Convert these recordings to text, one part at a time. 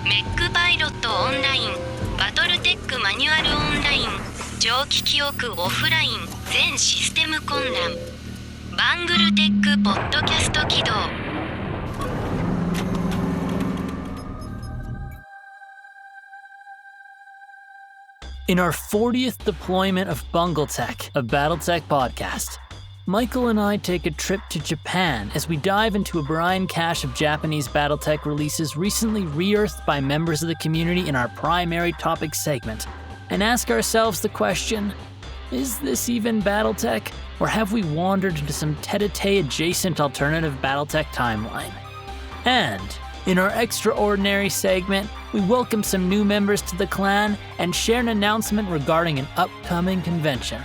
メックパイロットオンライン、バトルテックマニュアルオンライン、蒸気記憶オフライン、全システム混乱。バングルテックポッドキャスト起動。In our 40th deployment of BungleTech, a BattleTech podcast, Michael and I take a trip to Japan as we dive into a brine cache of Japanese BattleTech releases recently re-earthed by members of the community in our primary topic segment, and ask ourselves the question, is this even BattleTech, or have we wandered into some Tetatae adjacent alternative BattleTech timeline? And in our extraordinary segment, we welcome some new members to the clan and share an announcement regarding an upcoming convention.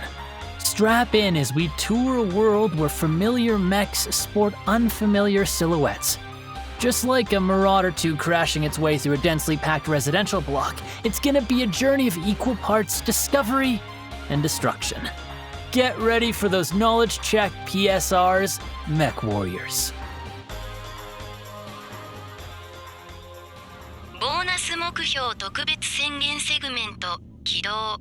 Strap in as we tour a world where familiar mechs sport unfamiliar silhouettes. Just like a Marauder II crashing its way through a densely packed residential block, it's gonna be a journey of equal parts discovery and destruction. Get ready for those knowledge check PSRs MechWarriors. ボーナス目標特別宣言セグメント起動。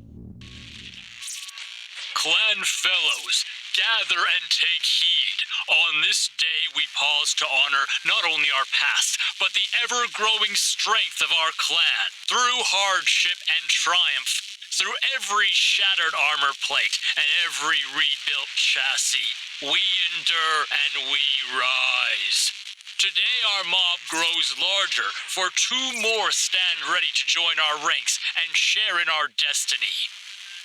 Clan fellows, gather and take heed. On this day we pause to honor not only our past, but the ever-growing strength of our clan. Through hardship and triumph, through every shattered armor plate and every rebuilt chassis, we endure and we rise. Today our mob grows larger, for two more stand ready to join our ranks and share in our destiny.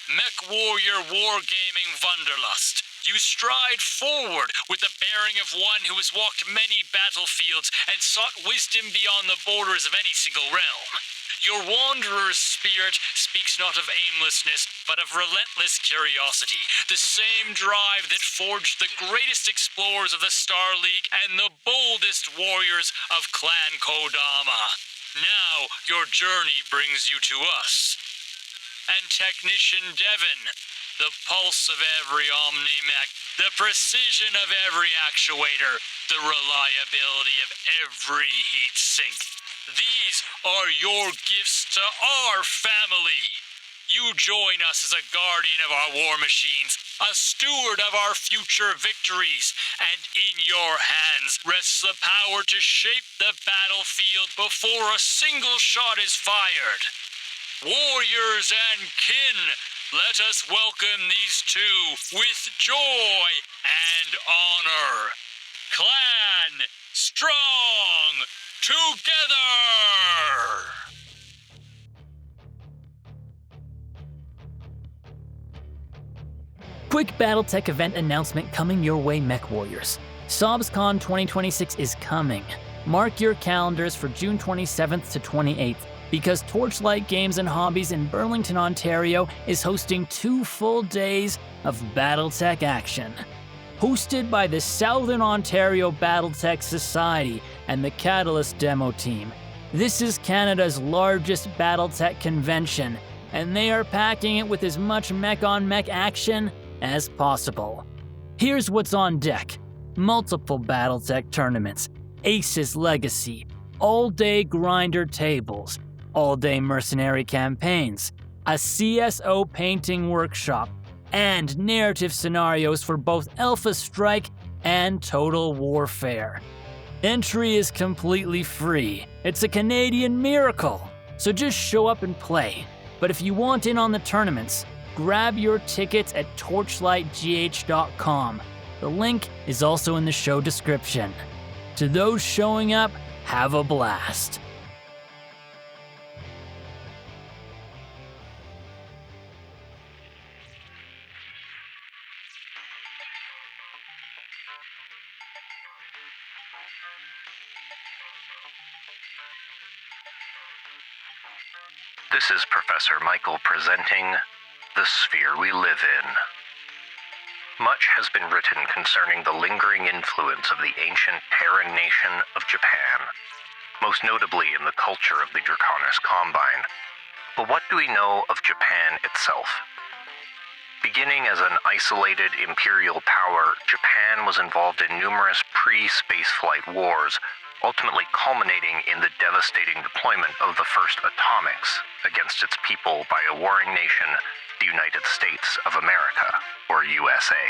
MechWarrior Wargaming Wanderlust, you stride forward with the bearing of one who has walked many battlefields and sought wisdom beyond the borders of any single realm. Your wanderer's spirit speaks not of aimlessness, but of relentless curiosity, the same drive that forged the greatest explorers of the Star League and the boldest warriors of Clan Kodama. Now, your journey brings you to us. And Technician Devon, the pulse of every Omni-Mech, the precision of every actuator, the reliability of every heat sink. These are your gifts to our family. You join us as a guardian of our war machines, a steward of our future victories, and in your hands rests the power to shape the battlefield before a single shot is fired. Warriors and kin, let us welcome these two with joy and honor. Clan strong together! Quick BattleTech event announcement coming your way, MechWarriors. SobsCon 2026 is coming. Mark your calendars for June 27th to 28th, because Torchlight Games and Hobbies in Burlington, Ontario is hosting 2 full days of BattleTech action. Hosted by the Southern Ontario BattleTech Society and the Catalyst demo team. This is Canada's largest BattleTech convention, and they are packing it with as much mech-on-mech action as possible. Here's what's on deck. Multiple BattleTech tournaments, Ace's Legacy, all-day grinder tables, all-day mercenary campaigns, a CSO painting workshop, and narrative scenarios for both Alpha Strike and Total Warfare. Entry is completely free. It's a Canadian miracle, so just show up and play. But if you want in on the tournaments, grab your tickets at torchlightgh.com. The link is also in the show description. To those showing up, have a blast. This is Professor Michael presenting The Sphere We Live In. Much has been written concerning the lingering influence of the ancient Terran nation of Japan, most notably in the culture of the Draconis Combine. But what do we know of Japan itself? Beginning as an isolated imperial power, Japan was involved in numerous pre-spaceflight wars, ultimately culminating in the devastating deployment of the first atomics against its people by a warring nation, the United States of America, or USA.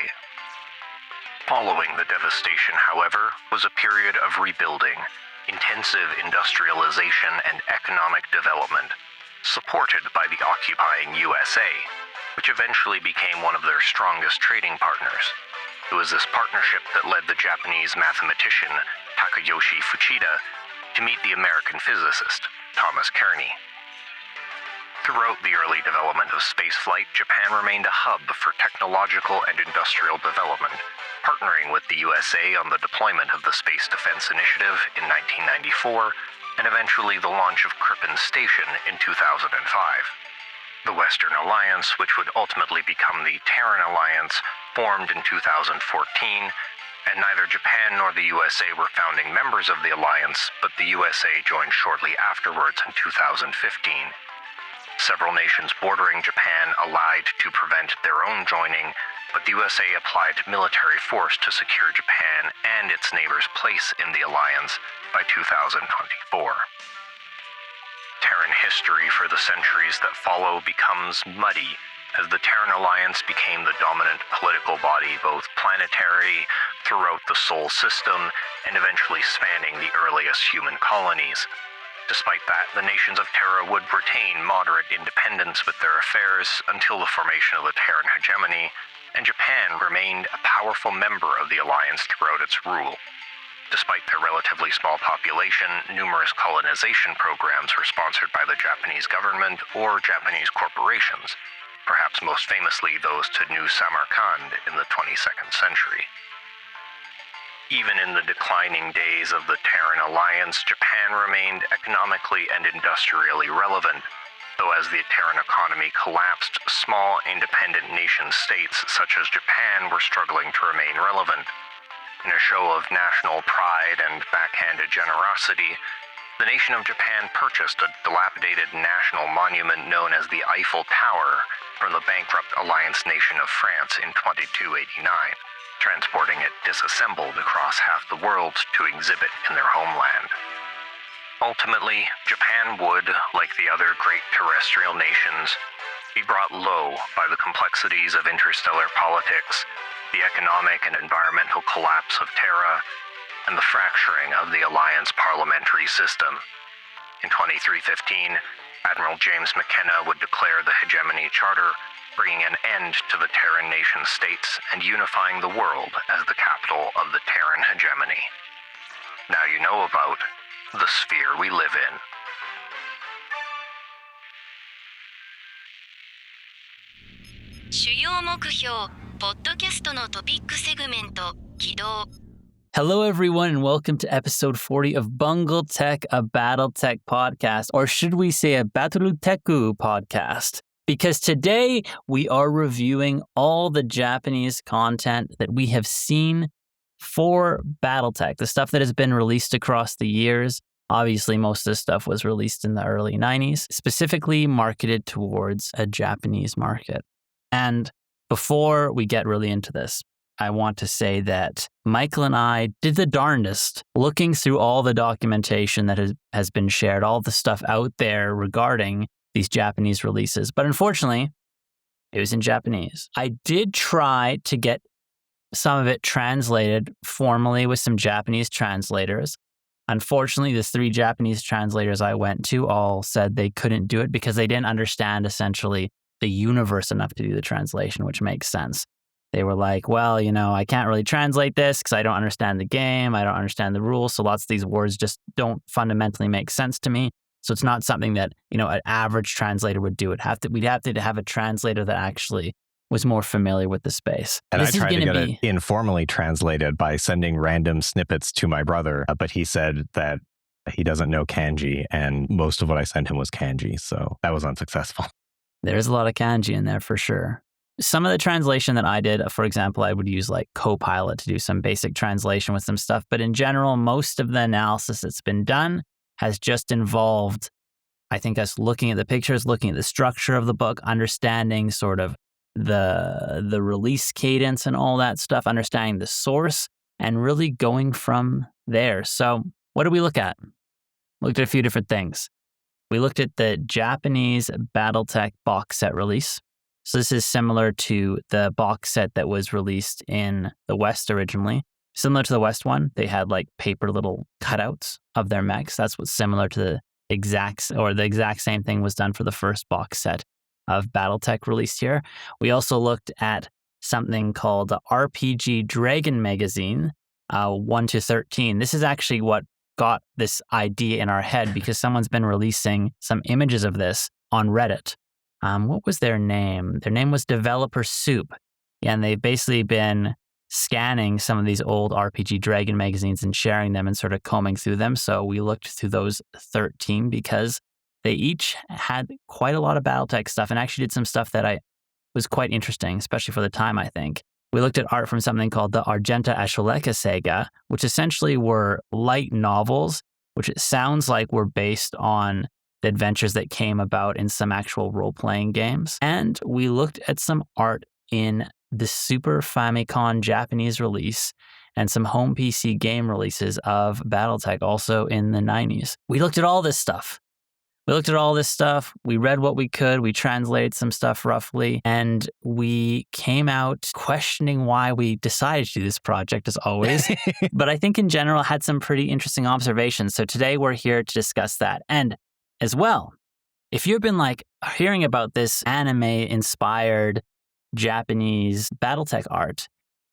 Following the devastation, however, was a period of rebuilding, intensive industrialization and economic development, supported by the occupying USA, which eventually became one of their strongest trading partners. It was this partnership that led the Japanese mathematician Takayoshi Fuchida to meet the American physicist Thomas Kearney. Throughout the early development of spaceflight, Japan remained a hub for technological and industrial development, partnering with the USA on the deployment of the Space Defense Initiative in 1994, and eventually the launch of Krippen Station in 2005. The Western Alliance, which would ultimately become the Terran Alliance, formed in 2014, and neither Japan nor the USA were founding members of the alliance, but the USA joined shortly afterwards in 2015. Several nations bordering Japan allied to prevent their own joining, but the USA applied military force to secure Japan and its neighbors' place in the alliance by 2024. Terran history for the centuries that follow becomes muddy, as the Terran Alliance became the dominant political body, both planetary, throughout the Sol system, and eventually spanning the earliest human colonies. Despite that, the nations of Terra would retain moderate independence with their affairs until the formation of the Terran hegemony, and Japan remained a powerful member of the alliance throughout its rule. Despite their relatively small population, numerous colonization programs were sponsored by the Japanese government or Japanese corporations, perhaps most famously those to New Samarkand in the 22nd century. Even in the declining days of the Terran Alliance, Japan remained economically and industrially relevant, though as the Terran economy collapsed, small independent nation-states such as Japan were struggling to remain relevant. In a show of national pride and backhanded generosity, the nation of Japan purchased a dilapidated national monument known as the Eiffel Tower from the bankrupt alliance nation of France in 2289, transporting it disassembled across half the world to exhibit in their homeland. Ultimately, Japan would, like the other great terrestrial nations, be brought low by the complexities of interstellar politics, the economic and environmental collapse of Terra, and the fracturing of the Alliance parliamentary system. In 2315, Admiral James McKenna would declare the Hegemony Charter, bringing an end to the Terran nation-states and unifying the world as the capital of the Terran hegemony. Now you know about the sphere we live in. 主要目標ポッドキャストのトピックセグメント起動 Hello, everyone, and welcome to episode 40 of BungleTech, a BattleTech podcast, or should we say a BattleTech podcast? Because today we are reviewing all the Japanese content that we have seen for BattleTech, the stuff that has been released across the years. Obviously, most of this stuff was released in the early 90s, specifically marketed towards a Japanese market. And before we get really into this, I want to say that Michael and I did the darndest looking through all the documentation that has been shared, all the stuff out there regarding these Japanese releases. But unfortunately, it was in Japanese. I did try to get some of it translated formally with some Japanese translators. Unfortunately, the 3 Japanese translators I went to all said they couldn't do it because they didn't understand essentially the universe enough to do the translation, which makes sense. They were like, well, I can't really translate this because I don't understand the game. I don't understand the rules. So lots of these words just don't fundamentally make sense to me. So it's not something that, an average translator would do. We'd have to have a translator that actually was more familiar with the space. And I tried to get it informally translated by sending random snippets to my brother, but he said that he doesn't know kanji, and most of what I sent him was kanji, so that was unsuccessful. There's a lot of kanji in there for sure. Some of the translation that I did, for example, I would use like Copilot to do some basic translation with some stuff. But in general, most of the analysis that's been done has just involved, I think, us looking at the pictures, looking at the structure of the book, understanding sort of the release cadence and all that stuff, understanding the source, and really going from there. So What did we look at? Looked at a few different things. We looked at the Japanese BattleTech box set release. So this is similar to the box set that was released in the West originally. Similar to the West one, they had like paper little cutouts of their mechs. That's what's similar to the exact same thing was done for the first box set of BattleTech released here. We also looked at something called the RPG Dragon Magazine 1 to 13. This is actually what got this idea in our head because someone's been releasing some images of this on Reddit. What was their name? Their name was Developer Soup. Yeah, and they've basically been scanning some of these old RPG Dragon magazines and sharing them and sort of combing through them. So we looked through those 13 because they each had quite a lot of BattleTech stuff and actually did some stuff that was quite interesting, especially for the time, I think. We looked at art from something called the Argenta Asholeka Saga, which essentially were light novels, which it sounds like were based on the adventures that came about in some actual role-playing games. And we looked at some art in the Super Famicom Japanese release and some home PC game releases of BattleTech also in the 90s. We looked at all this stuff. We read what we could, we translated some stuff roughly, and we came out questioning why we decided to do this project as always. But I think in general had some pretty interesting observations. So today we're here to discuss that. And as well, if you've been like hearing about this anime-inspired Japanese BattleTech art,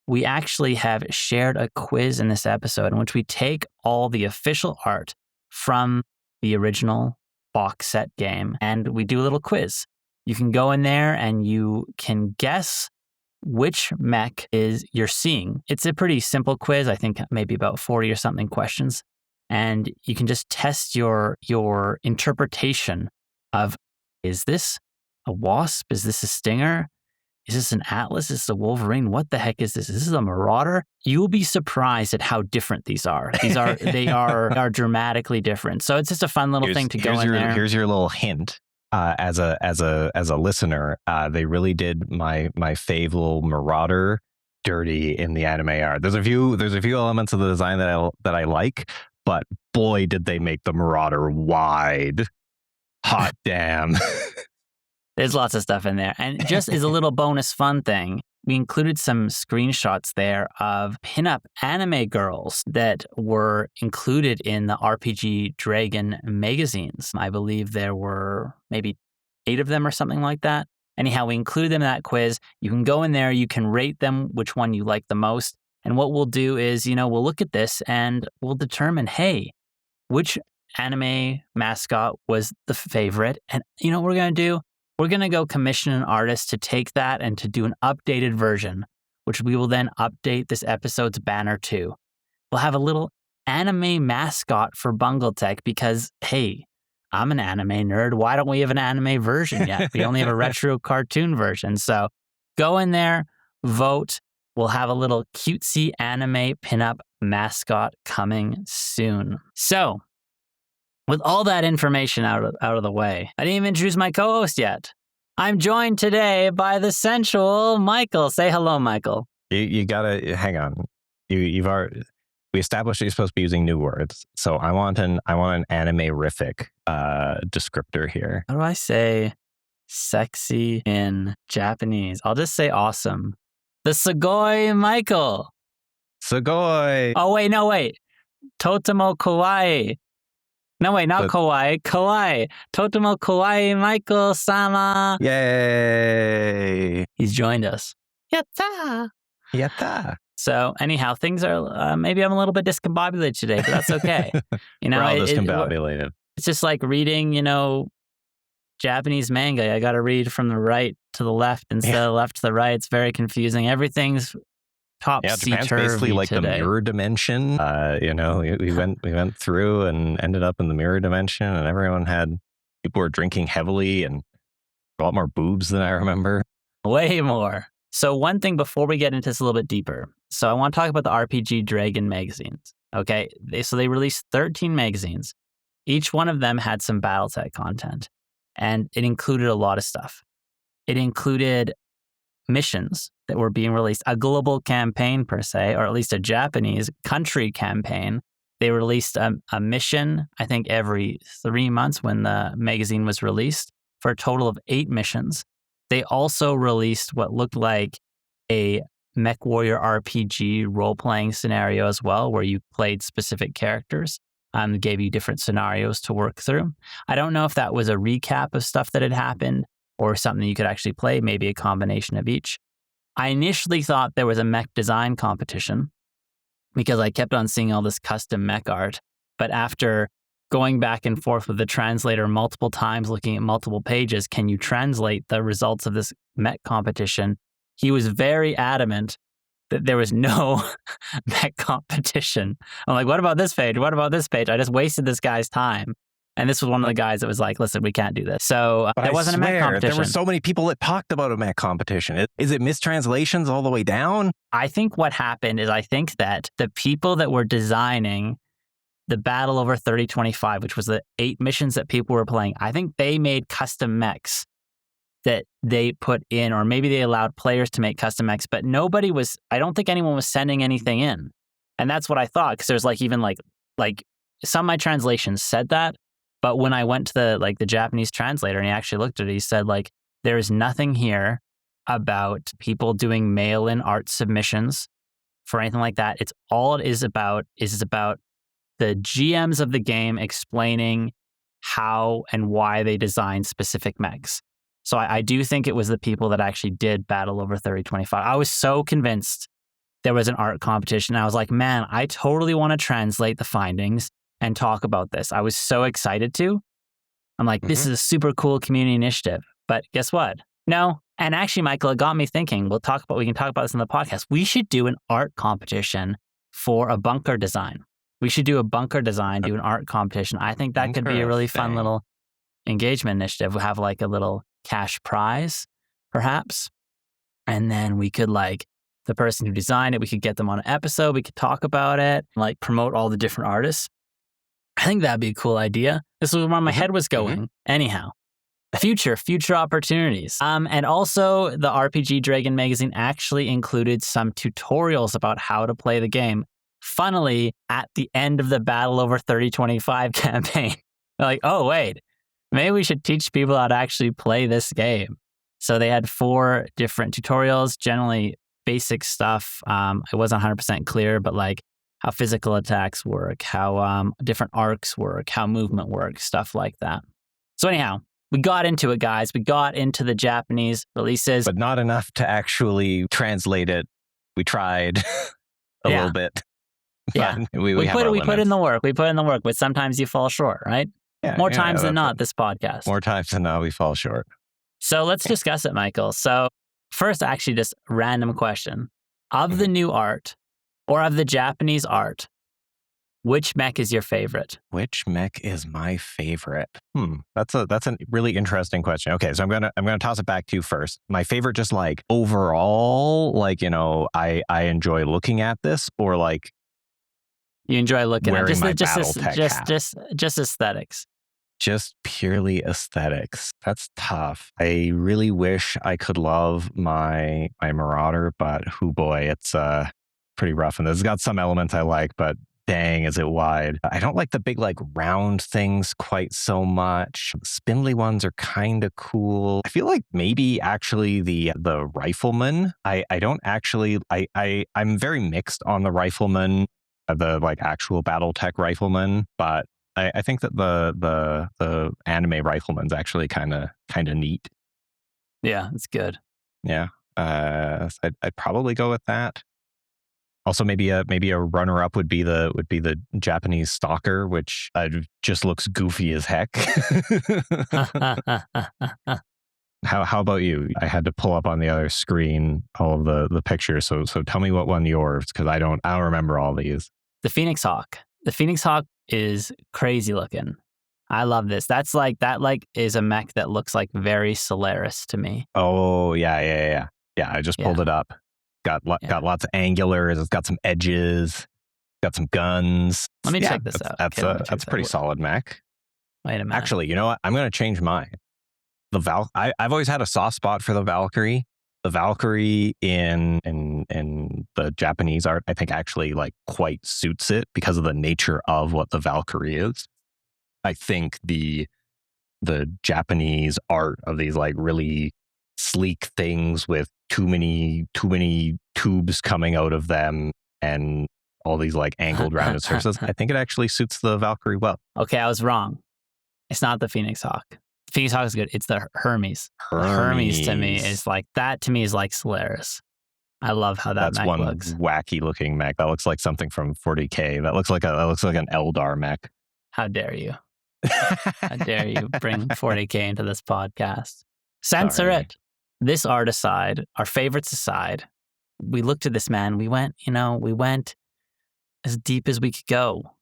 we actually have shared a quiz in this episode in which we take all the official art from the original box set game and we do a little quiz. You can go in there and you can guess which mech you're seeing. It's a pretty simple quiz, I think maybe about 40 or something questions. And you can just test your interpretation of, is this a wasp? Is this a stinger? Is this an Atlas? Is this a Wolverine? What the heck is this? Is this a Marauder? You will be surprised at how different these are. They are dramatically different. So it's just a fun little thing to go in there. Here's your little hint. As a listener, they really did my fave little Marauder dirty in the anime art. There's a few elements of the design that I like, but boy did they make the Marauder wide. Hot damn. There's lots of stuff in there. And just as a little bonus fun thing, we included some screenshots there of pinup anime girls that were included in the RPG Dragon magazines. I believe there were maybe 8 of them or something like that. Anyhow, we included them in that quiz. You can go in there, you can rate them, which one you like the most. And what we'll do is, we'll look at this and we'll determine, hey, which anime mascot was the favorite? And you know what we're going to do? We're going to go commission an artist to take that and to do an updated version, which we will then update this episode's banner to. We'll have a little anime mascot for BungleTech because, hey, I'm an anime nerd. Why don't we have an anime version yet? We only have a retro cartoon version. So go in there, vote. We'll have a little cutesy anime pinup mascot coming soon. So, with all that information out of the way, I didn't even introduce my co-host yet. I'm joined today by the sensual Michael. Say hello, Michael. You gotta hang on. We established that you're supposed to be using new words, so I want an anime-rific descriptor here. How do I say sexy in Japanese? I'll just say awesome. The Sugoi Michael. Sugoi. Oh wait, no wait. Totemo kawaii. No, wait, not kawaii. Kawaii. Totemo kawaii Michael-sama. Yay. He's joined us. Yatta. Yatta. So anyhow, things are, maybe I'm a little bit discombobulated today, but that's okay. We're all discombobulated. It's just like reading, Japanese manga. I got to read from the right to the left instead of left to the right. It's very confusing. Everything's topsy-turvy Japan's basically like today. the mirror dimension. We went through and ended up in the mirror dimension, and people were drinking heavily and a lot more boobs than I remember. Way more. So one thing before we get into this a little bit deeper. So I want to talk about the RPG Dragon magazines. Okay, they released 13 magazines. Each one of them had some BattleTech content, and it included a lot of stuff. It included missions that were being released, a global campaign per se, or at least a Japanese country campaign They released a mission, I think, every 3 months when the magazine was released, for a total of 8 missions. They also released what looked like a MechWarrior RPG role-playing scenario as well, where you played specific characters. Gave you different scenarios to work through. I don't know if that was a recap of stuff that had happened or something you could actually play, maybe a combination of each. I initially thought there was a mech design competition because I kept on seeing all this custom mech art. But after going back and forth with the translator multiple times, looking at multiple pages, can you translate the results of this mech competition? He was very adamant that there was no mech competition. I'm like, what about this page? What about this page? I just wasted this guy's time. And this was one of the guys that was like, listen, we can't do this. So there wasn't a mech competition. There were so many people that talked about a mech competition. Is it mistranslations all the way down? I think what happened is I think that the people that were designing the Battle over 3025, which was the 8 missions that people were playing, I think they made custom mechs that they put in, or maybe they allowed players to make custom mechs, but I don't think anyone was sending anything in. And that's what I thought, because there's like even like some of my translations said that, but when I went to the Japanese translator and he actually looked at it, he said like, there is nothing here about people doing mail-in art submissions for anything like that. It's all it is about the GMs of the game explaining how and why they designed specific mechs. So I do think it was the people that actually did Battle over 3025. I was so convinced there was an art competition. I was like, man, I totally want to translate the findings and talk about this. I was so excited to. I'm like, this is a super cool community initiative. But guess what? No. And actually, Michael, it got me thinking. We can talk about this in the podcast. We should do an art competition for a bunker design. We should do a bunker design, do an art competition. I think that could be a really fun little engagement initiative. We'll have like a little cash prize, perhaps. And then we could the person who designed it, we could get them on an episode. We could talk about it, promote all the different artists. I think that'd be a cool idea. This was where my head was going. Anyhow, future opportunities. And also the RPG Dragon magazine actually included some tutorials about how to play the game. Funnily, at the end of the Battle over 3025 campaign, they're like, oh, wait, maybe we should teach people how to actually play this game. So they had 4 different tutorials, generally basic stuff. It wasn't 100% clear, but how physical attacks work, how different arcs work, how movement works, stuff like that. So anyhow, we got into it, guys. We got into the Japanese releases. But not enough to actually translate it. We tried a little bit. Yeah, we put in the work. We put in the work, but sometimes you fall short, right? Yeah, More times than not, this podcast. More times than not, we fall short. So let's discuss it, Michael. So first, actually, just random question. Of the new art, or of the Japanese art, which mech is your favorite? Which mech is my favorite? That's a really interesting question. Okay, so I'm gonna toss it back to you first. My favorite, just overall, I enjoy looking at this, or you enjoy looking at just aesthetics. Just purely aesthetics. That's tough. I really wish I could love my Marauder, but boy, it's pretty rough. And it's got some elements I like, but dang, is it wide. I don't like the big round things quite so much. Spindly ones are kind of cool. I feel like maybe actually the rifleman. I don't actually. I'm very mixed on the rifleman, the actual BattleTech rifleman, but I think that the anime rifleman's actually kind of neat. Yeah, it's good. Yeah, I'd probably go with that. Also, maybe a runner up would be the Japanese stalker, which just looks goofy as heck. How about you? I had to pull up on the other screen all of the pictures. So tell me what one yours, because I don't remember all these. The Phoenix Hawk. The Phoenix Hawk is crazy looking. I love this. That is a mech that looks very Solaris to me. Oh yeah. I just pulled it up. Got lots of angulars. It's got some edges. Got some guns. Let me check this out. That's a pretty solid mech. Wait a minute. Actually, you know what? I'm going to change mine. I've always had a soft spot for the Valkyrie. The Valkyrie in the Japanese art, I think actually like quite suits it because of the nature of what the Valkyrie is. I think the Japanese art of these like really sleek things with too many tubes coming out of them and all these like angled rounded surfaces, I think it actually suits the Valkyrie well. Okay, I was wrong. It's not the Phoenix Hawk. Phoenix Hawk is good. It's the Hermes. The Hermes to me is like that. To me is like Solaris. I love how that mech looks. That's one wacky looking mech. That looks like something from 40K. That looks like an Eldar mech. How dare you? How dare you bring 40K into this podcast? Censor it. This art aside, our favorites aside, we looked at this man. We went as deep as we could go.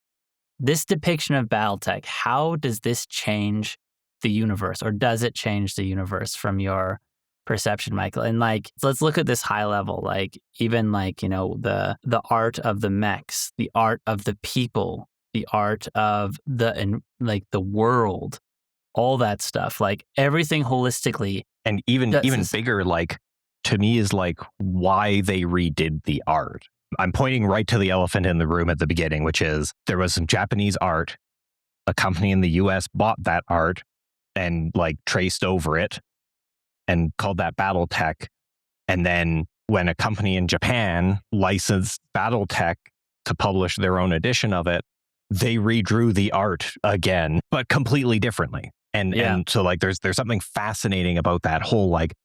This depiction of BattleTech, how does this change the universe, or does it change the universe from your perception, Michael? And like, let's look at this high level, like even like, you know, the art of the mechs, the art of the people, the art of the world, all that stuff, like everything holistically. And even bigger, like to me is like why they redid the art. I'm pointing right to the elephant in the room at the beginning, which is there was some Japanese art. A company in the US bought that art and like traced over it and called that BattleTech. And then when a company in Japan licensed BattleTech to publish their own edition of it, they redrew the art again, but completely differently. And so like there's something fascinating about that whole like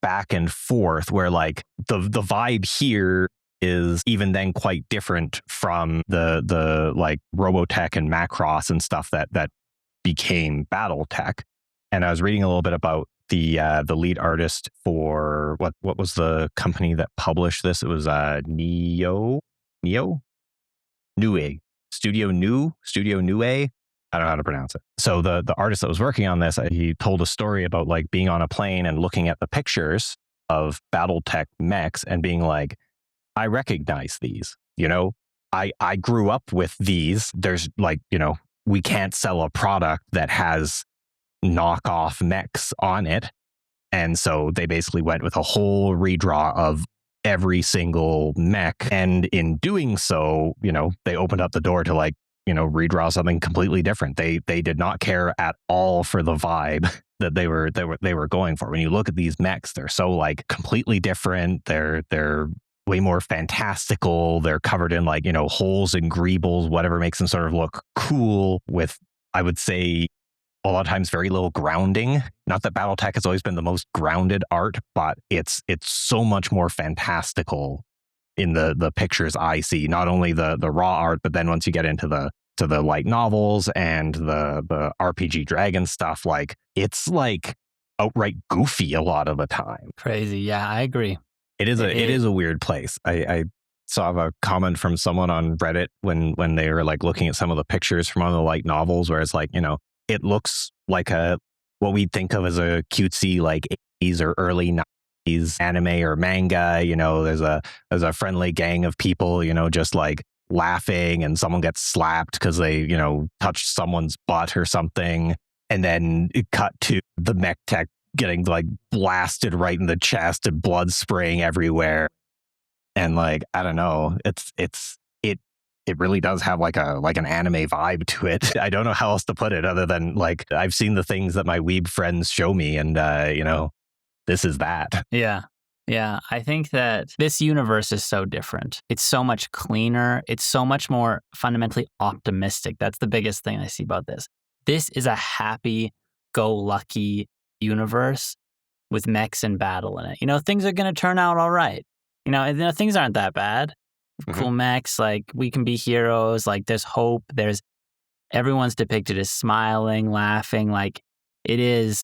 back and forth where like the vibe here is even then quite different from the like Robotech and Macross and stuff that became BattleTech. And I was reading a little bit about the lead artist for what was the company that published this? It was Nue Studio Nue. I don't know how to pronounce it. So the artist that was working on this, he told a story about like being on a plane and looking at the pictures of BattleTech mechs and being like, I recognize these, you know, I grew up with these. There's like, you know, we can't sell a product that has knockoff mechs on it. And so they basically went with a whole redraw of every single mech. And in doing so, you know, they opened up the door to like, you know, redraw something completely different. They did not care at all for the vibe that they were going for. When you look at these mechs, they're so like completely different. They're way more fantastical. They're covered in like, you know, holes and greebles, whatever makes them sort of look cool with, I would say, a lot of times very little grounding. Not that BattleTech has always been the most grounded art, but it's so much more fantastical in the pictures I see. Not only the raw art, but then once you get into the light novels and the RPG Dragon stuff, like it's like outright goofy a lot of the time. Crazy. Yeah, I agree. It is a weird place. I saw a comment from someone on Reddit when they were like looking at some of the pictures from one of the light novels where it's like, you know, it looks like what we'd think of as a cutesy like 80s or early 90s anime or manga. You know, there's a friendly gang of people, you know, just like laughing, and someone gets slapped because they, you know, touched someone's butt or something. And then it cut to the mech tech getting like blasted right in the chest and blood spraying everywhere. And like, I don't know, it really does have like an anime vibe to it. I don't know how else to put it other than like, I've seen the things that my weeb friends show me, and you know, this is that. Yeah. Yeah. I think that this universe is so different. It's so much cleaner. It's so much more fundamentally optimistic. That's the biggest thing I see about this. This is a happy-go-lucky universe with mechs and battle in it. You know, things are going to turn out all right. You know, things aren't that bad. Mm-hmm. Cool mechs, like we can be heroes. Like there's hope. Everyone's depicted as smiling, laughing. Like it is,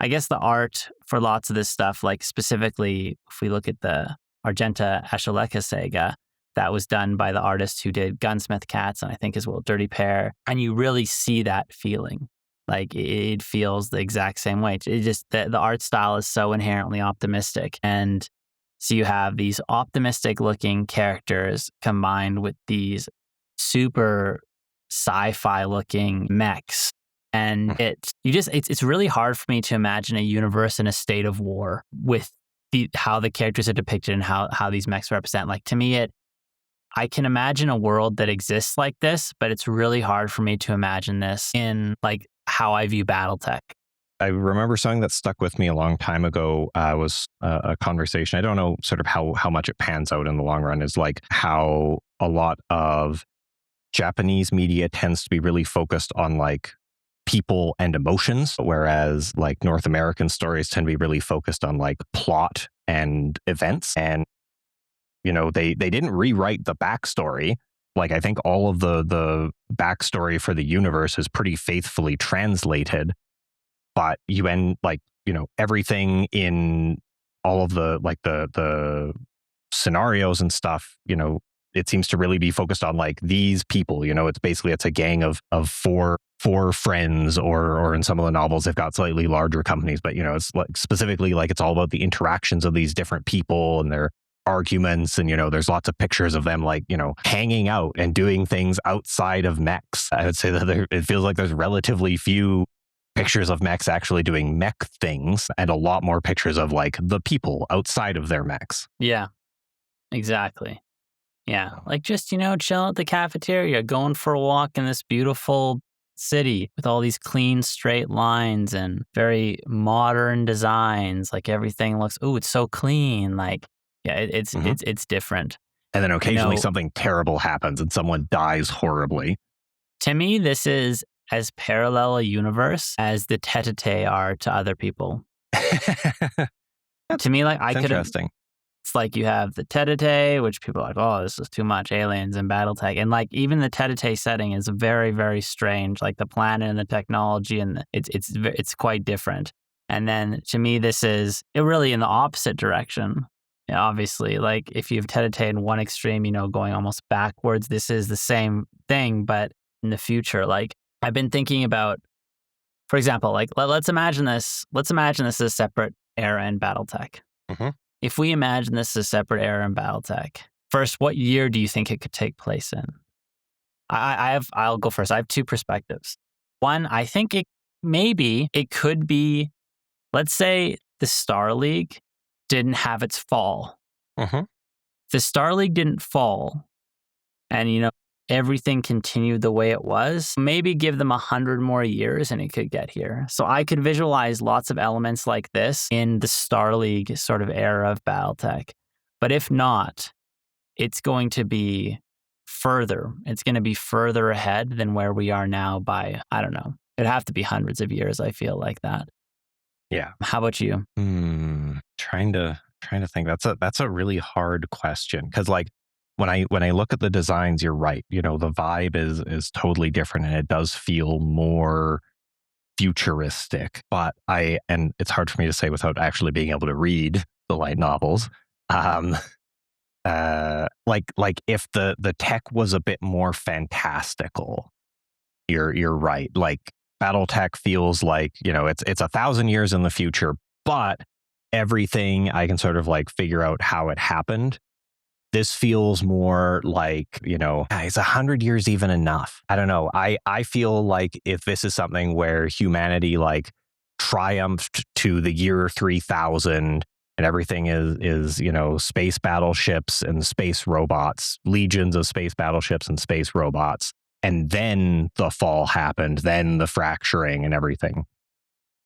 I guess the art for lots of this stuff, like specifically if we look at the Argenta Asholeca saga, that was done by the artist who did Gunsmith Cats and I think as well Dirty Pair. And you really see that feeling. Like it feels the exact same way. It just, the art style is so inherently optimistic. And so you have these optimistic looking characters combined with these super sci-fi looking mechs. And it's really hard for me to imagine a universe in a state of war with how the characters are depicted and how these mechs represent. Like, to me, I can imagine a world that exists like this, but it's really hard for me to imagine this in like how I view BattleTech. I remember something that stuck with me a long time ago was a conversation. I don't know sort of how much it pans out in the long run, is like how a lot of Japanese media tends to be really focused on like people and emotions, whereas like North American stories tend to be really focused on like plot and events. And, you know, they didn't rewrite the backstory. Like, I think all of the backstory for the universe is pretty faithfully translated. But you end like, you know, everything in all of the scenarios and stuff, you know, it seems to really be focused on like these people, you know, it's a gang of four friends, or in some of the novels, they've got slightly larger companies, but, you know, it's like specifically like it's all about the interactions of these different people and their arguments. And, you know, there's lots of pictures of them like, you know, hanging out and doing things outside of mechs. I would say that it feels like there's relatively few pictures of mechs actually doing mech things, and a lot more pictures of like the people outside of their mechs. Yeah, exactly. Yeah, like just, you know, chilling at the cafeteria, going for a walk in this beautiful city with all these clean, straight lines and very modern designs. Like everything looks, it's so clean. Like, yeah, it's different. And then occasionally, you know, something terrible happens and someone dies horribly. To me, this is as parallel a universe as the Tetatae are to other people. To me, like, I could. Interesting. It's like you have the Tetatae, which people are like, oh, this is too much, aliens and BattleTech. And like even the Tetatae setting is very, very strange. Like the planet and the technology, and it's quite different. And then to me, this is really in the opposite direction. Yeah, obviously, like if you have Tetatae in one extreme, you know, going almost backwards, this is the same thing, but in the future. Like I've been thinking about, for example, like let's imagine this. Let's imagine this as a separate era in BattleTech. Mm-hmm. If we imagine this as a separate era in BattleTech, first, what year do you think it could take place in? I'll go first. I have two perspectives. One, I think it could be, let's say the Star League didn't have its fall. Mm-hmm. If the Star League didn't fall, and, you know, everything continued the way it was, maybe give them 100 more years and it could get here. So I could visualize lots of elements like this in the Star League sort of era of BattleTech. But if not, it's going to be further. It's going to be further ahead than where we are now by, I don't know, it'd have to be hundreds of years, I feel like that. Yeah. How about you? Trying to think. That's a really hard question, because like, when I look at the designs, you're right. You know, the vibe is totally different, and it does feel more futuristic. But and it's hard for me to say without actually being able to read the light novels. Like if the tech was a bit more fantastical, you're right. Like BattleTech feels like, you know, it's 1,000 years in the future, but everything I can sort of like figure out how it happened. This feels more like, you know, is 100 years even enough? I don't know. I feel like if this is something where humanity like triumphed to the year 3000 and everything is, you know, space battleships and space robots, legions of space battleships and space robots, and then the fall happened, then the fracturing and everything.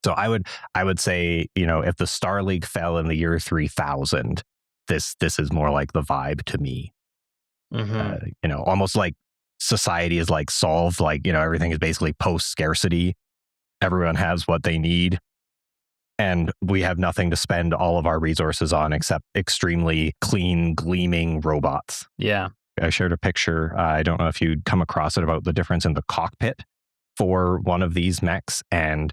So I would say, you know, if the Star League fell in the year 3000, this is more like the vibe to me. Mm-hmm. You know, almost like society is like solved, like, you know, everything is basically post scarcity. Everyone has what they need, and we have nothing to spend all of our resources on except extremely clean, gleaming robots. Yeah. I shared a picture. I don't know if you'd come across it, about the difference in the cockpit for one of these mechs, and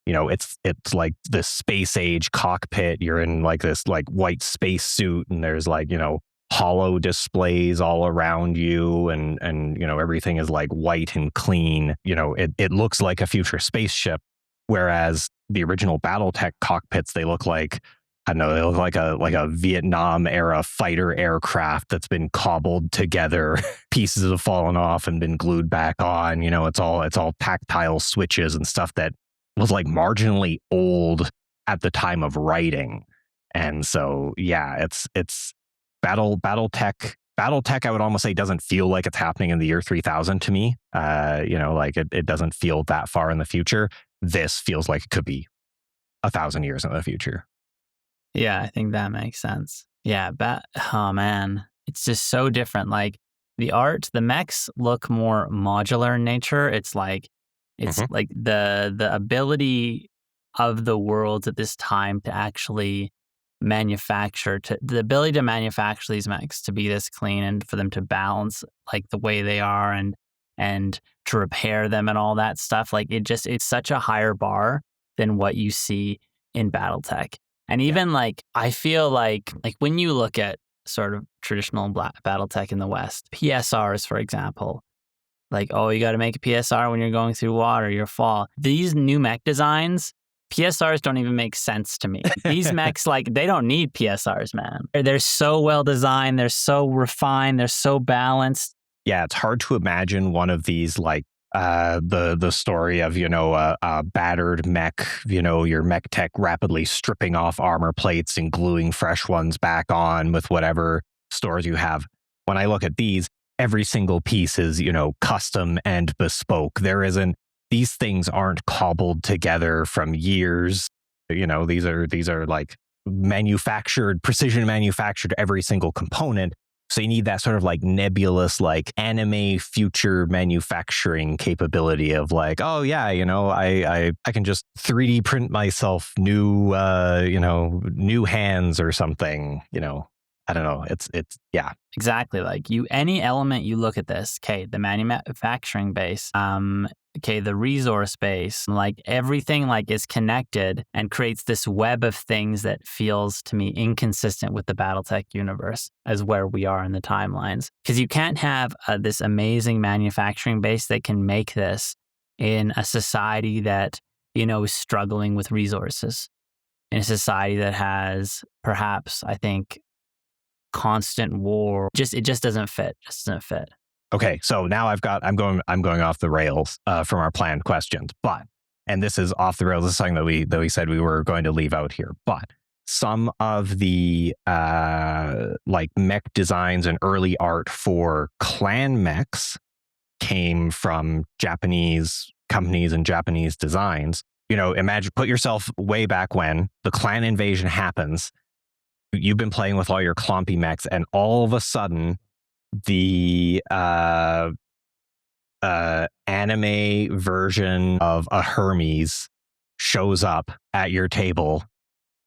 you know, it's like this space age cockpit. You're in like this like white space suit, and there's like, you know, hollow displays all around you, and you know, everything is like white and clean. You know, it looks like a future spaceship, whereas the original BattleTech cockpits, they look like, I don't know, they look like a Vietnam era fighter aircraft that's been cobbled together. Pieces have fallen off and been glued back on. You know, it's all tactile switches and stuff that was like marginally old at the time of writing. And so, yeah, it's BattleTech. BattleTech, I would almost say, doesn't feel like it's happening in the year 3000 to me. Like it doesn't feel that far in the future. This feels like it could be 1,000 years in the future. Yeah, I think that makes sense. Yeah, oh man, it's just so different. Like the art, the mechs look more modular in nature. It's like like the ability of the worlds at this time to actually the ability to manufacture these mechs to be this clean and for them to balance like the way they are and to repair them and all that stuff. Like it's such a higher bar than what you see in BattleTech. And even like, I feel like when you look at sort of traditional BattleTech in the West, PSRs, for example, like, oh, you got to make a PSR when you're going through water, your fall. These new mech designs, PSRs don't even make sense to me. These mechs, like, they don't need PSRs, man. They're so well designed. They're so refined. They're so balanced. Yeah, it's hard to imagine one of these, like, the story of, a battered mech, your mech tech rapidly stripping off armor plates and gluing fresh ones back on with whatever stores you have. When I look at these, every single piece is, custom and bespoke. These things aren't cobbled together from years. These are like precision manufactured every single component. So you need that sort of like nebulous, like anime future manufacturing capability of like, oh yeah, I can just 3D print myself new hands or something, I don't know. It's yeah. Exactly. Like any element you look at this, okay, the manufacturing base, the resource base, like everything like is connected and creates this web of things that feels to me inconsistent with the BattleTech universe as where we are in the timelines. Because you can't have this amazing manufacturing base that can make this in a society that, is struggling with resources, in a society that has perhaps, I think, constant war. It just doesn't fit. Okay, so now I'm going off the rails from our planned questions, and this is off the rails. This is something that we said we were going to leave out here. But some of the like mech designs and early art for clan mechs came from Japanese companies and Japanese designs. Imagine, put yourself way back when the clan invasion happens. You've been playing with all your clompy mechs, and all of a sudden, the anime version of a Hermes shows up at your table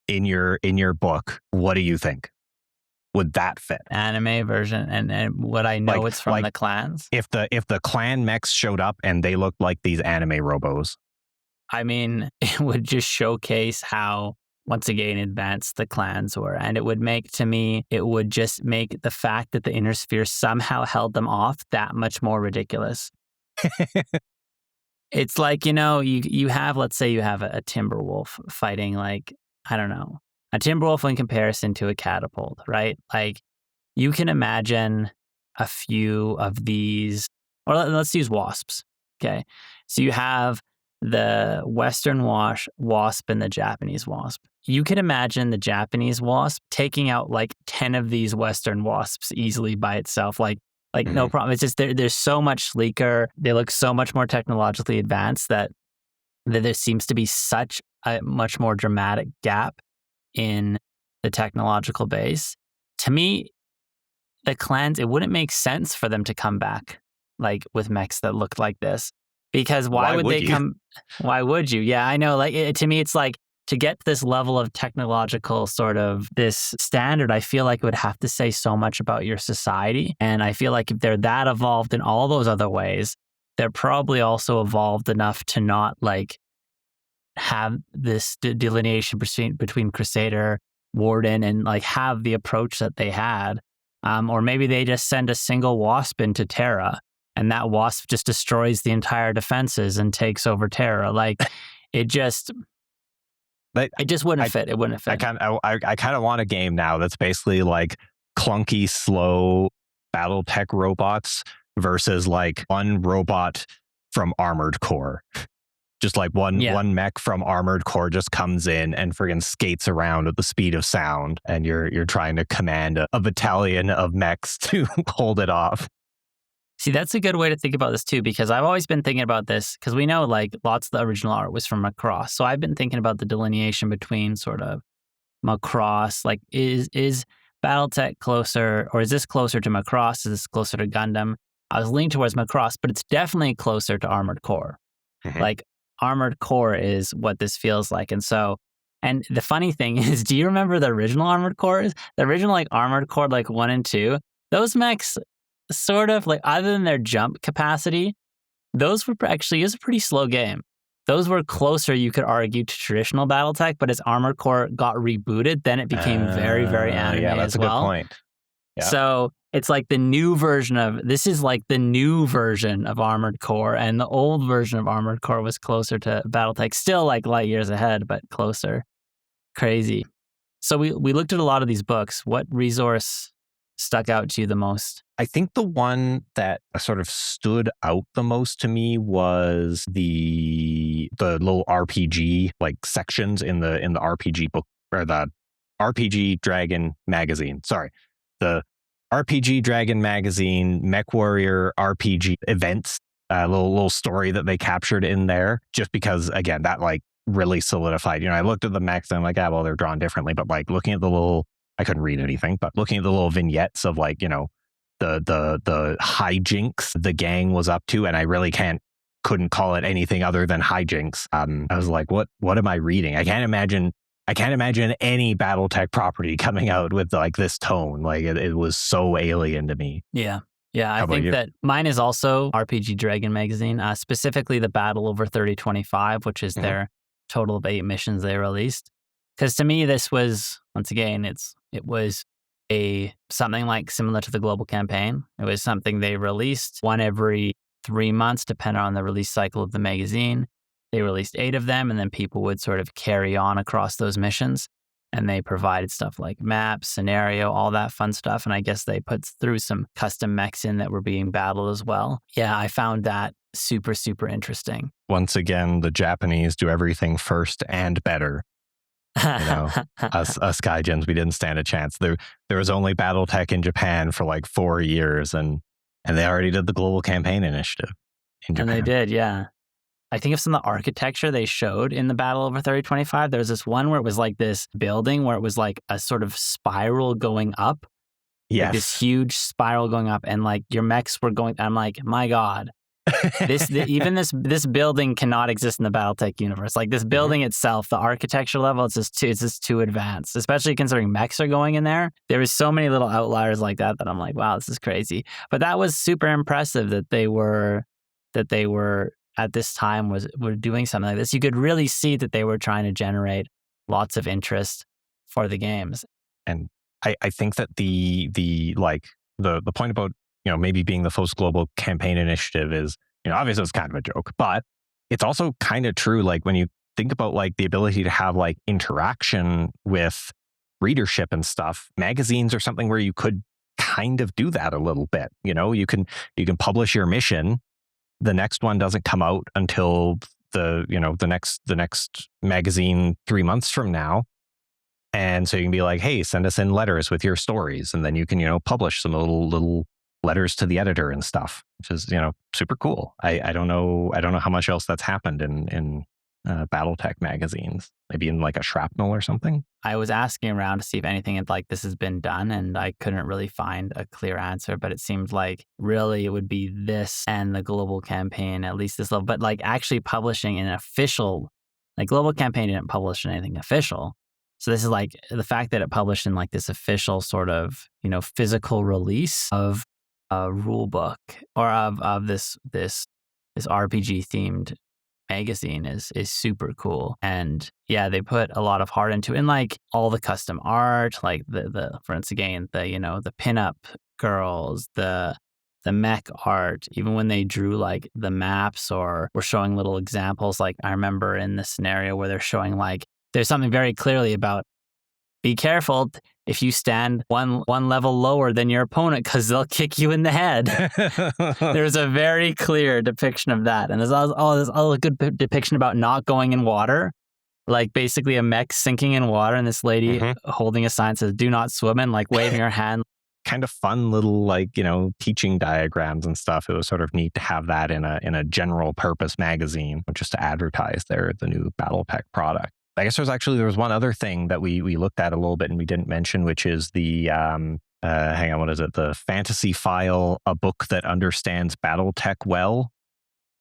in your book. What do you think? Would that fit? Anime version, and what I know, it's from the clans. If the clan mechs showed up and they looked like these anime robos, I mean, it would just showcase how, once again, advanced the clans were. And it would just make the fact that the Inner Sphere somehow held them off that much more ridiculous. It's like, you have, let's say you have a Timberwolf fighting, like, I don't know, a Timberwolf in comparison to a catapult, right? Like, you can imagine a few of these, or let's use wasps, okay? So you have the Western wasp and the Japanese wasp. You can imagine the Japanese wasp taking out like 10 of these Western wasps easily by itself. Like no problem. It's just they're so much sleeker. They look so much more technologically advanced that there seems to be such a much more dramatic gap in the technological base. To me, the clans, it wouldn't make sense for them to come back like with mechs that looked like this. Because why would they come? Why would you? Yeah, I know. Like to me, it's like to get this level of technological sort of this standard, I feel like it would have to say so much about your society. And I feel like if they're that evolved in all those other ways, they're probably also evolved enough to not like have this delineation between Crusader, Warden, and like have the approach that they had. Or maybe they just send a single wasp into Terra, and that wasp just destroys the entire defenses and takes over Terra. Like it just wouldn't fit. It wouldn't fit. I kind of want a game now that's basically like clunky, slow BattleTech robots versus like one robot from Armored Core. Just like one mech from Armored Core just comes in and friggin' skates around at the speed of sound, and you're trying to command a battalion of mechs to hold it off. See, that's a good way to think about this too, because I've always been thinking about this, because we know like lots of the original art was from Macross. So I've been thinking about the delineation between sort of Macross, like is BattleTech closer, or is this closer to Macross? Is this closer to Gundam? I was leaning towards Macross, but it's definitely closer to Armored Core. Mhm. Like Armored Core is what this feels like. And so, and the funny thing is, do you remember the original Armored Cores? The original like Armored Core like 1 and 2, those mechs sort of like, other than their jump capacity, those were actually, it was a pretty slow game. Those were closer, you could argue, to traditional BattleTech, but as Armored Core got rebooted, then it became very, very anime Yeah, that's as a well. good point. Yeah. So it's like the new version of, this is like the new version of Armored Core, and the old version of Armored Core was closer to BattleTech, still like light years ahead, but closer. Crazy. So we looked at a lot of these books. What resource stuck out to you the most? I think the one that sort of stood out the most to me was the little RPG like sections in the RPG book, or the RPG Dragon magazine. Sorry, the RPG Dragon magazine MechWarrior RPG events. Little story that they captured in there, just because again that like really solidified. You know, I looked at the mechs and I'm like, well, they're drawn differently, but like looking at the little, I couldn't read anything, but looking at the little vignettes of like, you know, the hijinks the gang was up to, and I really couldn't call it anything other than hijinks. I was like, what am I reading? I can't imagine any BattleTech property coming out with like this tone. Like it was so alien to me. Yeah. I think that mine is also RPG Dragon magazine, specifically the Battle Over 3025, which is their total of 8 missions they released. Because to me, this was, once again, it was something like similar to the global campaign. It was something they released one every 3 months, depending on the release cycle of the magazine. They released 8 of them, and then people would sort of carry on across those missions. And they provided stuff like maps, scenario, all that fun stuff. And I guess they put through some custom mechs in that were being battled as well. Yeah, I found that super, super interesting. Once again, the Japanese do everything first and better. You know, us Gaijins, we didn't stand a chance. There was only BattleTech in Japan for like 4 years, and they already did the global campaign initiative in Japan. And they did, yeah. I think of some of the architecture they showed in the Battle Over 3025. There was this one where it was like this building where it was like a sort of spiral going up. Yes. Like this huge spiral going up, and like your mechs were going, I'm like, my God. Even this building cannot exist in the BattleTech universe. Like this building itself, the architecture level, it's just too advanced. Especially considering mechs are going in there. There was so many little outliers like that I'm like, wow, this is crazy. But that was super impressive that they were at this time were doing something like this. You could really see that they were trying to generate lots of interest for the games. And I think that the point about, you know, maybe being the first global campaign initiative is, you know, obviously it's kind of a joke, but it's also kind of true. Like when you think about like the ability to have like interaction with readership and stuff, magazines are something where you could kind of do that a little bit. You know, you can publish your mission. The next one doesn't come out until the next magazine 3 months from now. And so you can be like, hey, send us in letters with your stories. And then you can, you know, publish some little letters to the editor and stuff, which is, you know, super cool. I don't know how much else that's happened in BattleTech magazines, maybe in like a Shrapnel or something. I was asking around to see if anything like this has been done, and I couldn't really find a clear answer, but it seems like really it would be this and the global campaign, at least this level, but like actually publishing an official, like global campaign didn't publish anything official. So this is like the fact that it published in like this official sort of, you know, physical release of a rule book or of this RPG themed magazine is super cool. And yeah, they put a lot of heart into it, and like all the custom art, like the for instance again, the, you know, the pinup girls, the mech art, even when they drew like the maps or were showing little examples. Like I remember in the scenario where they're showing like there's something very clearly about be careful if you stand one level lower than your opponent because they'll kick you in the head. There's a very clear depiction of that. And there's all a good depiction about not going in water. Like basically a mech sinking in water and this lady holding a sign says, do not swim in, like waving her hand. Kind of fun little teaching diagrams and stuff. It was sort of neat to have that in a general purpose magazine just to advertise the new BattleTech product. I guess there was one other thing that we looked at a little bit and we didn't mention, which is the what is it? The Fantasy File, a book that understands BattleTech well,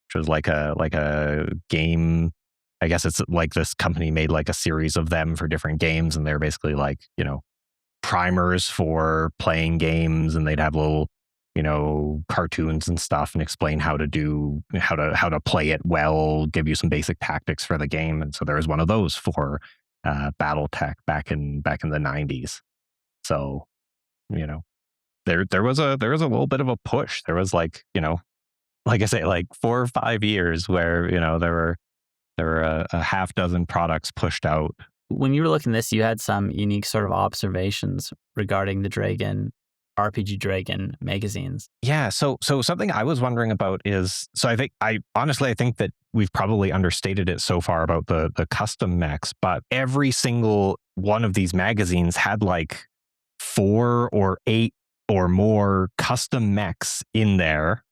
which was like a game. I guess it's like this company made like a series of them for different games, and they're basically like primers for playing games, and they'd have little cartoons and stuff and explain how to play it well, give you some basic tactics for the game. And so there was one of those for BattleTech back in the 90s. So there was a little bit of a push. There was like I say, like 4 or 5 years where there were a half dozen products pushed out. When you were looking at this, you had some unique sort of observations regarding the Dragon, RPG Dragon magazines. Yeah, so something I was wondering about is, I think that we've probably understated it so far about the custom mechs, but every single one of these magazines had like 4 or 8 or more custom mechs in there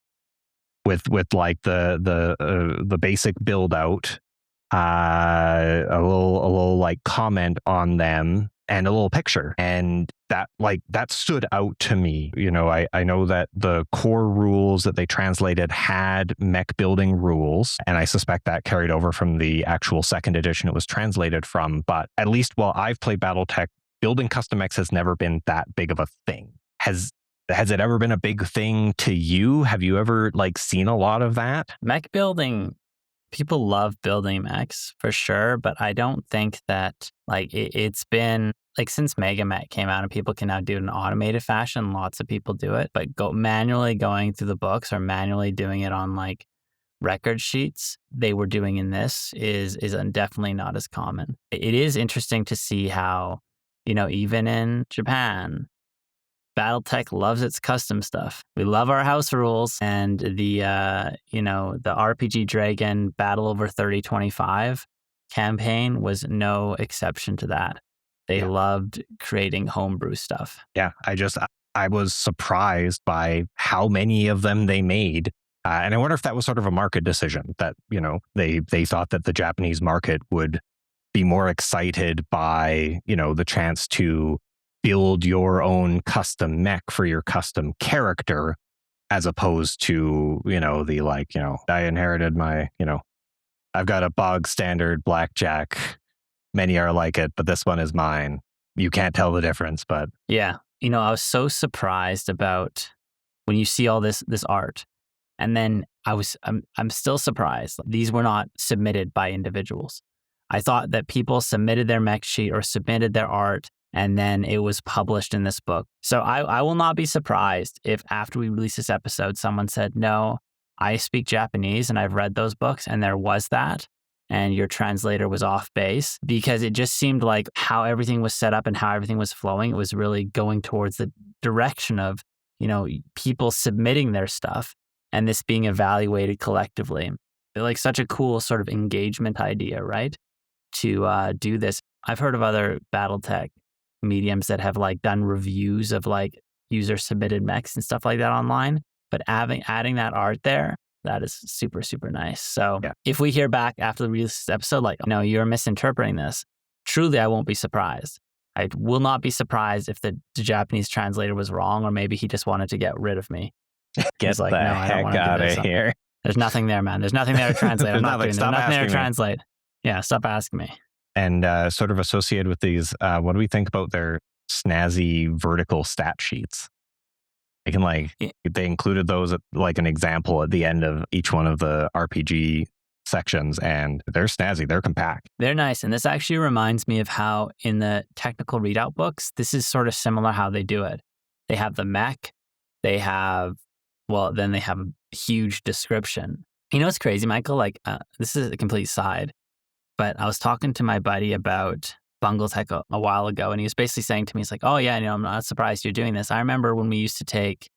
with like the basic build out. A little like comment on them and a little picture, and that stood out to me. I know that the core rules that they translated had mech building rules, and I suspect that carried over from the actual second edition it was translated from. But at least while I've played BattleTech, building custom mechs has never been that big of a thing. Has it ever been a big thing to you? Have you ever seen a lot of that? Mech building. People love building mechs for sure, but I don't think that it's been since Mega Mech came out and people can now do it in an automated fashion. Lots of people do it, but manually going through the books or manually doing it on record sheets they were doing in this is definitely not as common. It is interesting to see how even in Japan, BattleTech loves its custom stuff. We love our house rules, and the RPG Dragon Battle Over 3025 campaign was no exception to that. They loved creating homebrew stuff. Yeah, I was surprised by how many of them they made. And I wonder if that was sort of a market decision that, they thought that the Japanese market would be more excited by, the chance to build your own custom mech for your custom character, as opposed to, I inherited my, I've got a bog standard blackjack. Many are like it, but this one is mine. You can't tell the difference, but yeah. I was so surprised about when you see all this art. And then I'm still surprised. These were not submitted by individuals. I thought that people submitted their mech sheet or submitted their art, and then it was published in this book. So I will not be surprised if after we release this episode, someone said, no, I speak Japanese and I've read those books and there was that, and your translator was off base, because it just seemed like how everything was set up and how everything was flowing, it was really going towards the direction of, people submitting their stuff and this being evaluated collectively. Such a cool sort of engagement idea, right? To do this. I've heard of other BattleTech mediums that have done reviews of user submitted mechs and stuff like that online, but adding that art there, that is super, super nice. So if we hear back after the release episode, no, you're misinterpreting this, truly I won't be surprised. I will not be surprised if the Japanese translator was wrong, or maybe he just wanted to get rid of me. Get the heck out of here. There's nothing there, man. There's nothing there to translate. I'm not doing that. There's nothing there to translate. Yeah, stop asking me. And sort of associated with these, what do we think about their snazzy vertical stat sheets? They can they included those at an example at the end of each one of the RPG sections, and they're snazzy. They're compact. They're nice. And this actually reminds me of how in the technical readout books, this is sort of similar how they do it. They have the mech. They have a huge description. It's crazy, Michael? This is a complete side. But I was talking to my buddy about BungleTech a while ago, and he was basically saying to me, he's like, oh yeah, I'm not surprised you're doing this. I remember when we used to take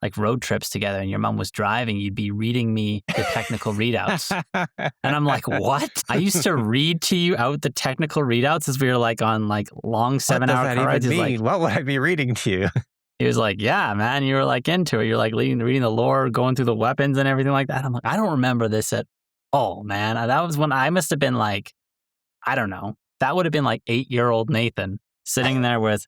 like road trips together and your mom was driving, you'd be reading me the technical readouts. And I'm like, what? I used to read to you out the technical readouts as we were like on like long 7-hour car rides. Like, what would I be reading to you? He was like, yeah, man, you were like into it. You're like reading the lore, going through the weapons and everything like that. I'm like, I don't remember this at all, man. That was when I must have been like, I don't know. That would have been like 8-year-old Nathan sitting there with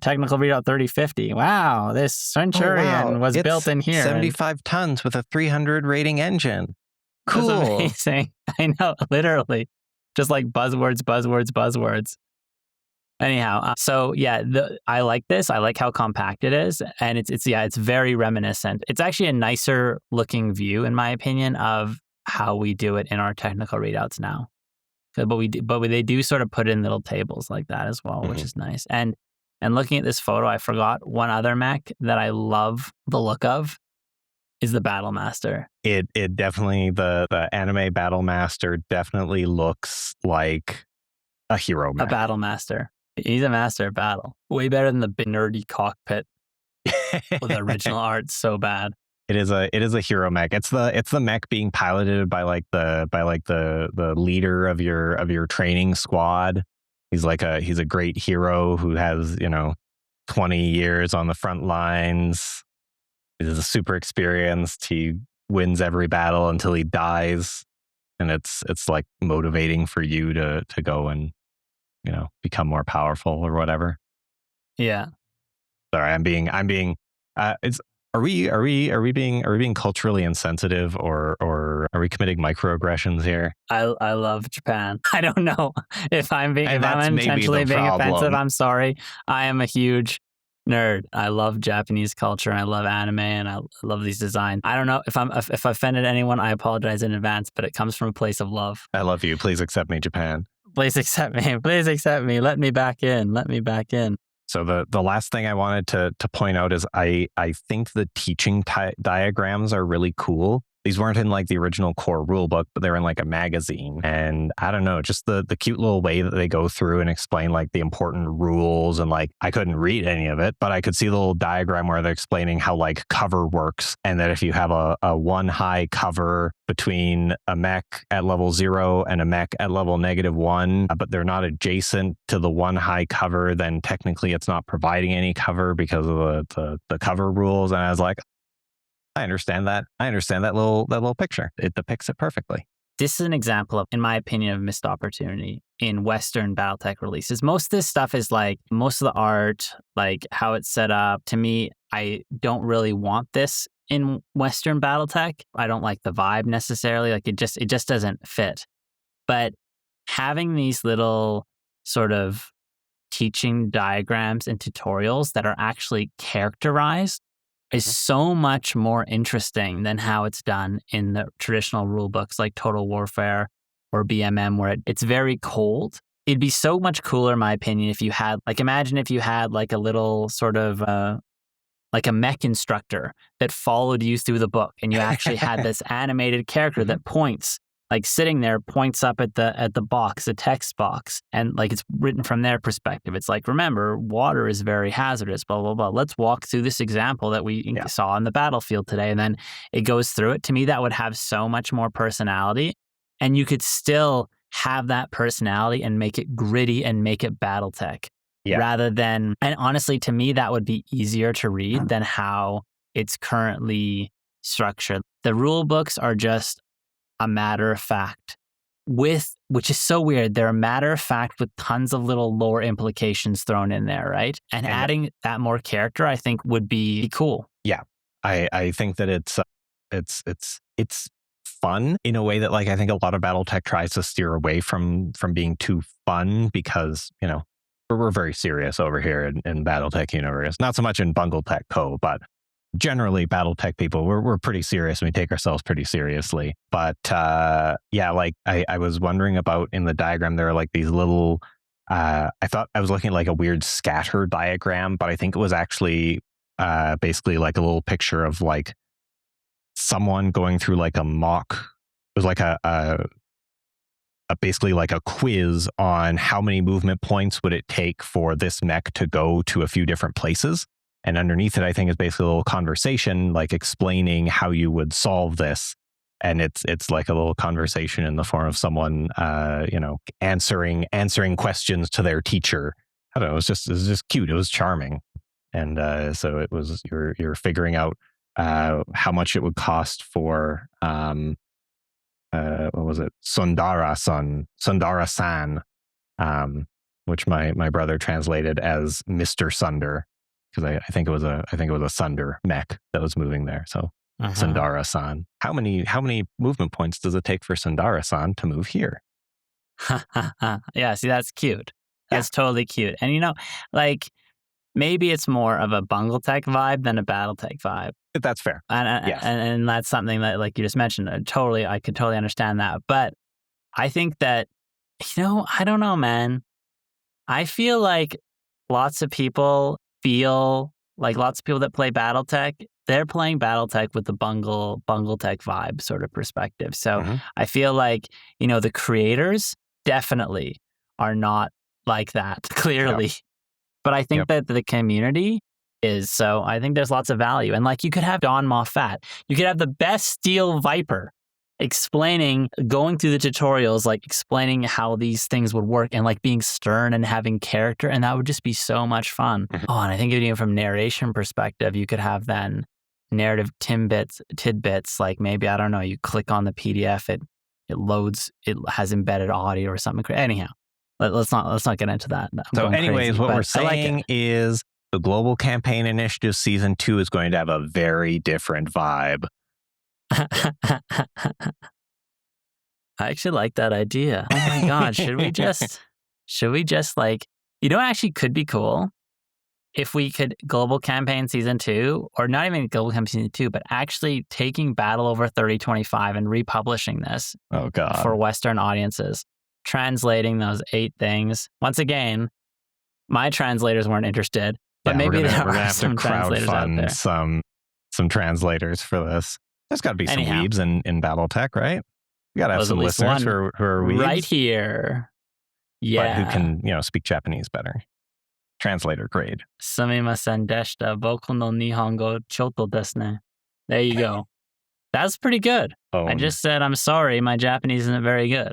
technical readout 3050. Wow, this Centurion was built in here. 75 tons with a 300 rating engine. Cool. That's amazing. I know, literally. Just like buzzwords. Anyhow, so yeah, I like this. I like how compact it is. And it's very reminiscent. It's actually a nicer looking view, in my opinion, of how we do it in our technical readouts now. But they do sort of put in little tables like that as well, which is nice. And looking at this photo, I forgot one other mech that I love the look of is the Battlemaster. It definitely, the anime Battlemaster definitely looks like a hero mech. A Battlemaster. He's a master of battle. Way better than the big nerdy cockpit with the original art. So bad. It is a hero mech. It's the mech being piloted by the leader of your training squad. He's a great hero who has 20 years on the front lines. He's super experienced. He wins every battle until he dies, and it's like motivating for you to go and become more powerful or whatever. Yeah. Sorry, I'm being. Are we being culturally insensitive or are we committing microaggressions here? I love Japan. I don't know if I'm intentionally being offensive. I'm sorry. I am a huge nerd. I love Japanese culture and I love anime and I love these designs. I don't know if I offended anyone. I apologize in advance, but it comes from a place of love. I love you. Please accept me, Japan. Please accept me. Please accept me. Let me back in. So the last thing I wanted to point out is I think the teaching diagrams are really cool. These weren't in like the original core rulebook, but they're in like a magazine. And I don't know, just the cute little way that they go through and explain like the important rules. And like, I couldn't read any of it, but I could see the little diagram where they're explaining how like cover works. And that if you have a one high cover between a mech at level 0 and a mech at level -1, but they're not adjacent to the one high cover, then technically it's not providing any cover because of the cover rules. And I was like, I understand that. I understand that little picture. It depicts it perfectly. This is an example of, in my opinion, of missed opportunity in Western BattleTech releases. Most of this stuff is like, most of the art, like how it's set up. To me, I don't really want this in Western BattleTech. I don't like the vibe necessarily. Like it just doesn't fit. But having these little sort of teaching diagrams and tutorials that are actually characterized is so much more interesting than how it's done in the traditional rule books like Total Warfare or BMM, where it's very cold. It'd be so much cooler, in my opinion, if you had, like, imagine if you had like a little sort of like a mech instructor that followed you through the book, and you actually had this animated character that points, like sitting there, points up at the box, the text box, and like it's written from their perspective. It's like, remember, water is very hazardous, blah, blah, blah. Let's walk through this example that we saw on the battlefield today. And then it goes through it. To me, that would have so much more personality. And you could still have that personality and make it gritty and make it BattleTech. Yeah. Rather than, and honestly, to me, that would be easier to read than how it's currently structured. The rule books are just a matter of fact which is so weird. They're a matter of fact with tons of little lore implications thrown in there, right? And adding that more character, I think, would be cool. Yeah, I think that it's fun in a way that, like, I think a lot of BattleTech tries to steer away from being too fun because, we're very serious over here in BattleTech universe. Not so much in BungleTech Co, but generally BattleTech people, we're pretty serious and we take ourselves pretty seriously. But like I was wondering about, in the diagram, there are like these little, I thought I was looking at like a weird scatter diagram, but I think it was actually basically like a little picture of like someone going through like a mock, it was like a basically like a quiz on how many movement points would it take for this mech to go to a few different places. And underneath it, I think is basically a little conversation, like explaining how you would solve this. And it's like a little conversation in the form of someone, answering questions to their teacher. I don't know. It was just cute. It was charming. And so it was you're figuring out how much it would cost for what was it? Sundara-san, which my brother translated as Mr. Sunder, because I think it was a Sunder mech that was moving there. So Sundara-san. How many movement points does it take for Sundara-san to move here? Yeah, see, that's cute. That's totally cute. And maybe it's more of a BungleTech vibe than a BattleTech vibe. That's fair. And that's something that, like you just mentioned, I could totally understand that. But I think that, I don't know, man. I feel like lots of people that play BattleTech, they're playing BattleTech with the BungleTech vibe sort of perspective. So I feel like, the creators definitely are not like that, clearly. Yep. But I think that the community is. So I think there's lots of value. And you could have Don Moffat. You could have the best Steel Viper going through the tutorials, explaining how these things would work and being stern and having character. And that would just be so much fun. Oh, and I think even from narration perspective, you could have then narrative tidbits, maybe, I don't know, you click on the PDF, it loads, it has embedded audio or something. Anyhow. Let's not get into that. So anyways, what we're saying is the Global Campaign Initiative Season 2 is going to have a very different vibe. I actually like that idea. Oh my God, should we just actually could be cool if we could Global Campaign Season 2, or not even Global Campaign Season 2, but actually taking Battle Over 3025 and republishing this for Western audiences. Translating those 8 things. Once again, my translators weren't interested, but maybe there are some translators out there. Some translators for this. There's got to be some weebs in BattleTech, right? We got to have some listeners who are weebs. Right here. Yeah. But who can, speak Japanese better. Translator grade. Sumimasen deshita. Boku no Nihongo choto desu ne. There you go. That's pretty good. I just said, I'm sorry, my Japanese isn't very good.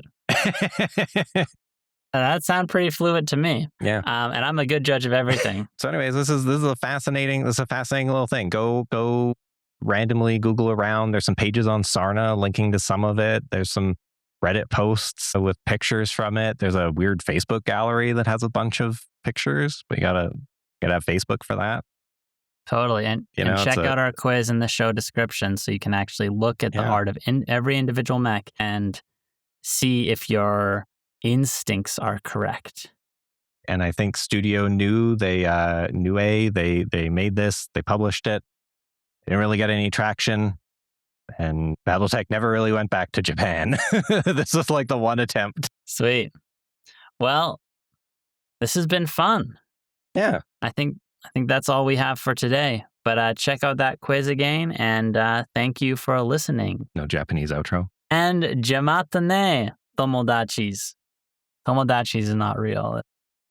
That sounds pretty fluid to me. Yeah. And I'm a good judge of everything. So anyways, this is a fascinating little thing. Go randomly Google around. There's some pages on Sarna linking to some of it. There's some Reddit posts with pictures from it. There's a weird Facebook gallery that has a bunch of pictures, but you gotta have Facebook for that. Totally. And check out our quiz in the show description so you can actually look at the art of every individual mech and see if your instincts are correct. And I think Studio New, they made this, they published it. They didn't really get any traction. And BattleTech never really went back to Japan. This is the one attempt. Sweet. Well, this has been fun. Yeah. I think that's all we have for today. But check out that quiz again, and thank you for listening. No Japanese outro. And jamata ne, tomodachis. Tomodachis is not real.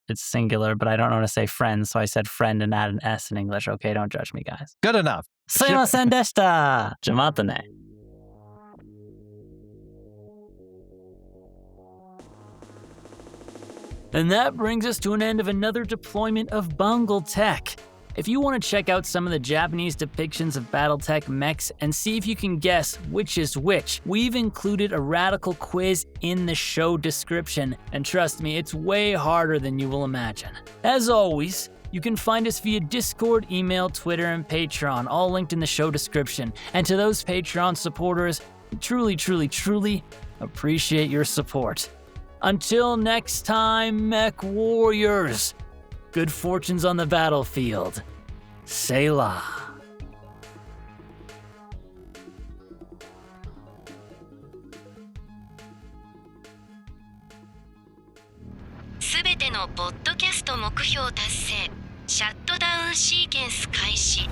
It's singular, but I don't know how to say friends, so I said friend and add an S in English. Okay, don't judge me, guys. Good enough. Sumimasen deshita. Jamata ne. And that brings us to an end of another deployment of BungleTech. If you want to check out some of the Japanese depictions of BattleTech mechs and see if you can guess which is which, we've included a radical quiz in the show description. And trust me, it's way harder than you will imagine. As always, you can find us via Discord, email, Twitter, and Patreon, all linked in the show description. And to those Patreon supporters, truly, truly, truly appreciate your support. Until next time, Mech Warriors, good fortunes on the battlefield. Selah. すべてのポッドキャスト目標達成。シャットダウンシーケンス開始。